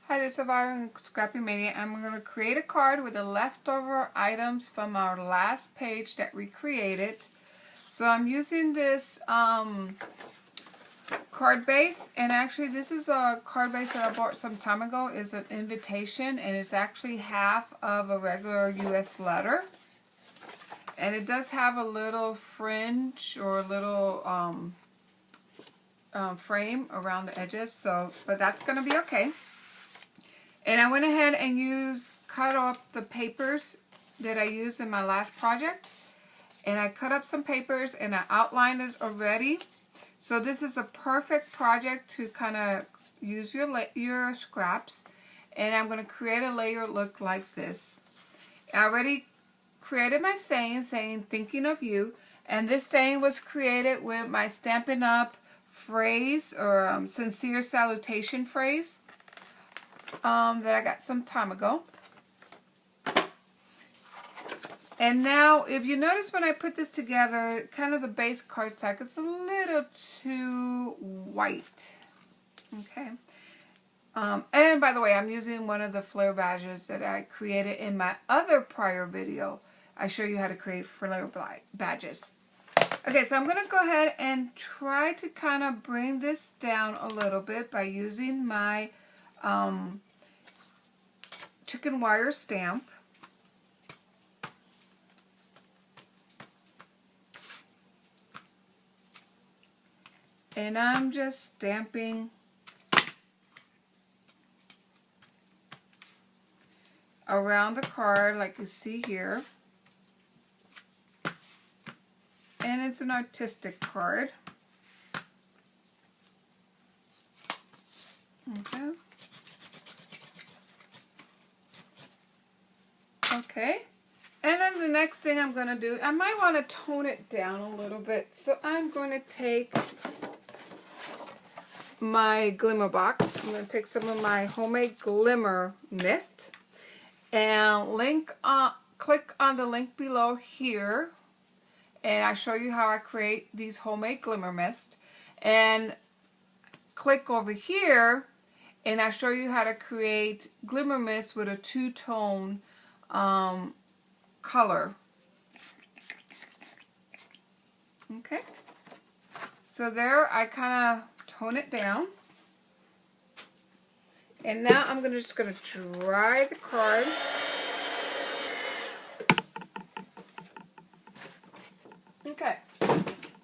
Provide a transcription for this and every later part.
Hi, this is Surviving Scrappy Mania. I'm going to create a card with the leftover items from our last page that we created. So I'm using this card base, and actually this is a card base that I bought some time ago. It's an invitation, and it's actually half of a regular US letter. And it does have a little fringe or a little frame around the edges, but that's going to be okay. And I went ahead and cut up the papers that I used in my last project. And I cut up some papers and I outlined it already. So this is a perfect project to kind of use your scraps. And I'm going to create a layer look like this. I already created my saying thinking of you. And this saying was created with my Stampin' Up! Phrase or sincere salutation phrase. That I got some time ago. And now, if you notice when I put this together, kind of the base cardstock is a little too white. Okay. And by the way, I'm using one of the flare badges that I created in my other prior video. I show you how to create flare badges. Okay, so I'm going to go ahead and try to kind of bring this down a little bit by using my chicken wire stamp. And I'm just stamping around the card like you see here. And it's an artistic card. Okay. Okay. And then the next thing I'm going to do, I might want to tone it down a little bit. So I'm going to take my glimmer box. I'm going to take some of my homemade glimmer mist and click on the link below here. And I show you how I create these homemade glimmer mist. And click over here and I show you how to create glimmer mist with a two-tone color. Okay. So there I kind of tone it down. And now I'm just going to dry the card. Okay.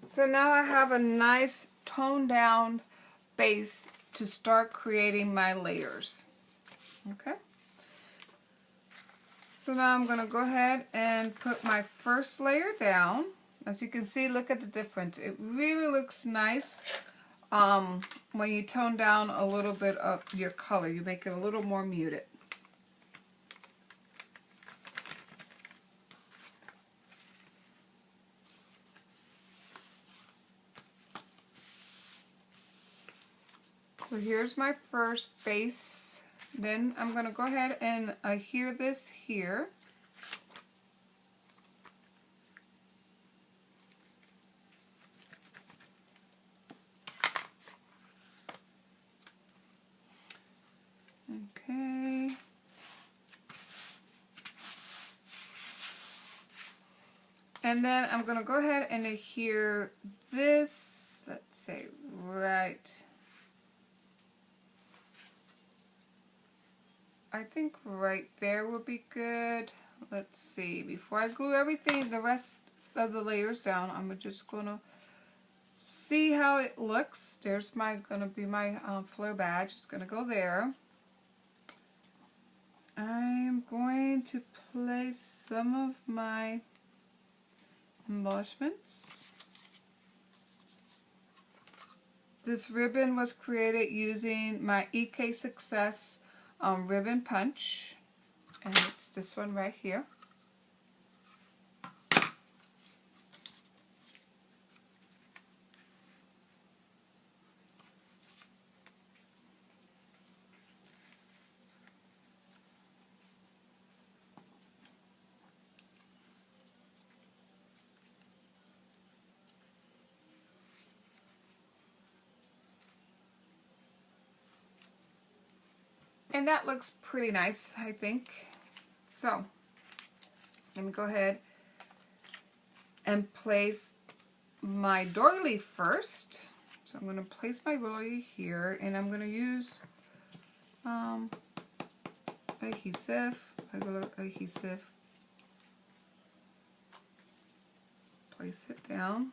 So now I have a nice toned down base to start creating my layers. Okay. So now I'm going to go ahead and put my first layer down. As you can see, look at the difference. It really looks nice when you tone down a little bit of your color. You make it a little more muted. So here's my first base. Then I'm going to go ahead and adhere this here. Okay. And then I'm going to go ahead and adhere this, let's say, right. I think right there would be good. Let's see. Before I glue everything, the rest of the layers down, I'm just going to see how it looks. There's going to be my flare badge. It's going to go there. I'm going to place some of my embellishments. This ribbon was created using my EK Success ribbon punch, and it's this one right here. And that looks pretty nice, I think. So, let me go ahead and place my doily first. So I'm going to place my doily here, and I'm going to use regular adhesive. Place it down.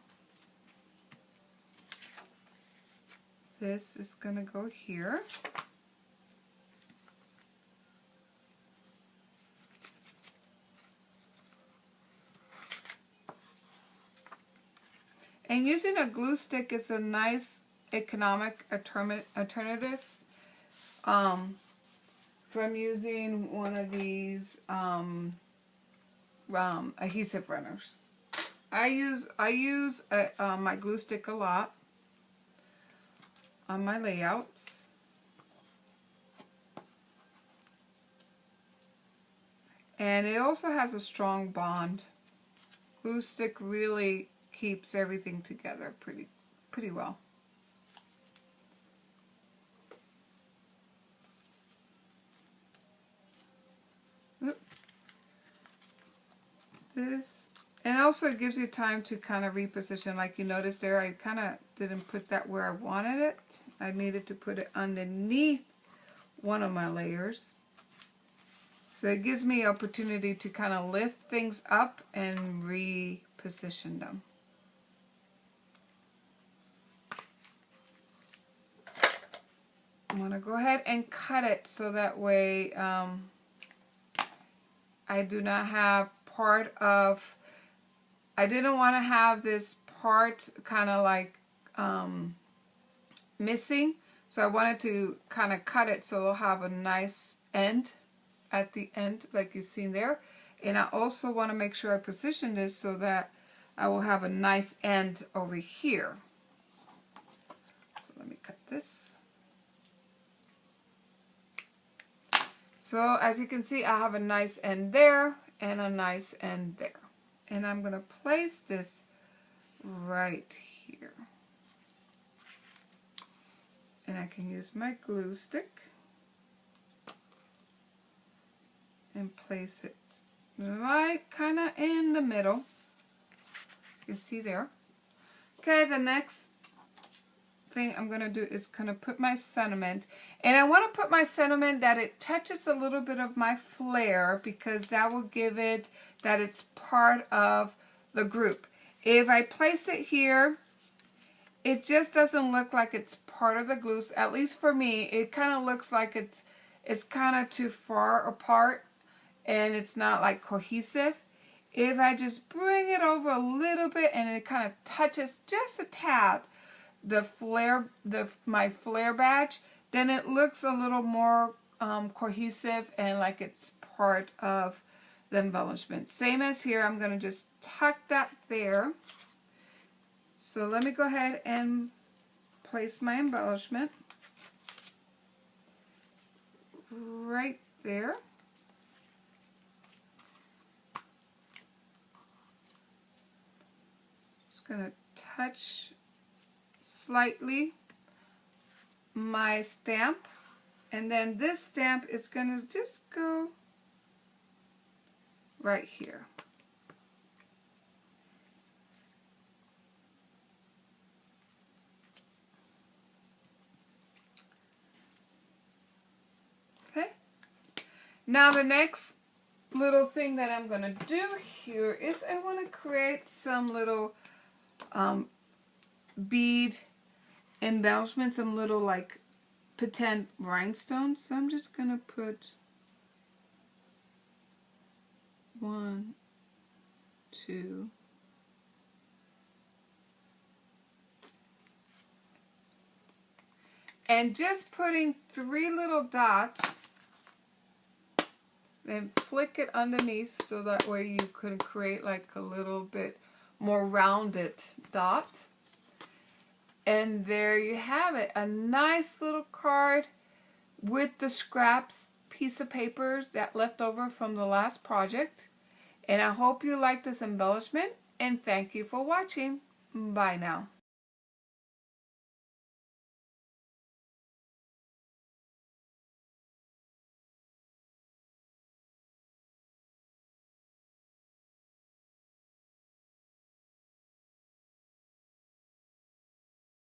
This is going to go here. And using a glue stick is a nice economic alternative from using one of these adhesive runners. I use my glue stick a lot on my layouts. And it also has a strong bond. Glue stick really keeps everything together pretty well. This, and also it gives you time to kind of reposition. Like you noticed there, I kind of didn't put that where I wanted it. I needed to put it underneath one of my layers. So it gives me opportunity to kind of lift things up and reposition them. I'm going to go ahead and cut it so that way I do not have part of, I didn't want to have this part kind of like missing. So I wanted to kind of cut it so it'll have a nice end at the end like you've seen there. And I also want to make sure I position this so that I will have a nice end over here. So let me cut this. So as you can see, I have a nice end there and a nice end there. And I'm going to place this right here. And I can use my glue stick and place it right kind of in the middle. You can see there. Okay, the next thing I'm going to do is kind of put my sentiment, and I want to put my sentiment that it touches a little bit of my flare, because that will give it that it's part of the group. If I place it here, it just doesn't look like it's part of the glue. At least for me, it kind of looks like it's kind of too far apart and it's not like cohesive. If I just bring it over a little bit and it kind of touches just a tad the flare, my flare badge, then it looks a little more cohesive and like it's part of the embellishment. Same as here, I'm going to just tuck that there. So let me go ahead and place my embellishment right there. Just going to touch slightly my stamp, and then this stamp is going to just go right here. Okay, now the next little thing that I'm going to do here is I want to create some little bead embellishments, some little like pretend rhinestones. So I'm just going to put 1, 2, and just putting 3 little dots, then flick it underneath so that way you could create like a little bit more rounded dot. And there you have it, a nice little card with the scraps piece of papers that left over from the last project. And I hope you like this embellishment, and thank you for watching. Bye now.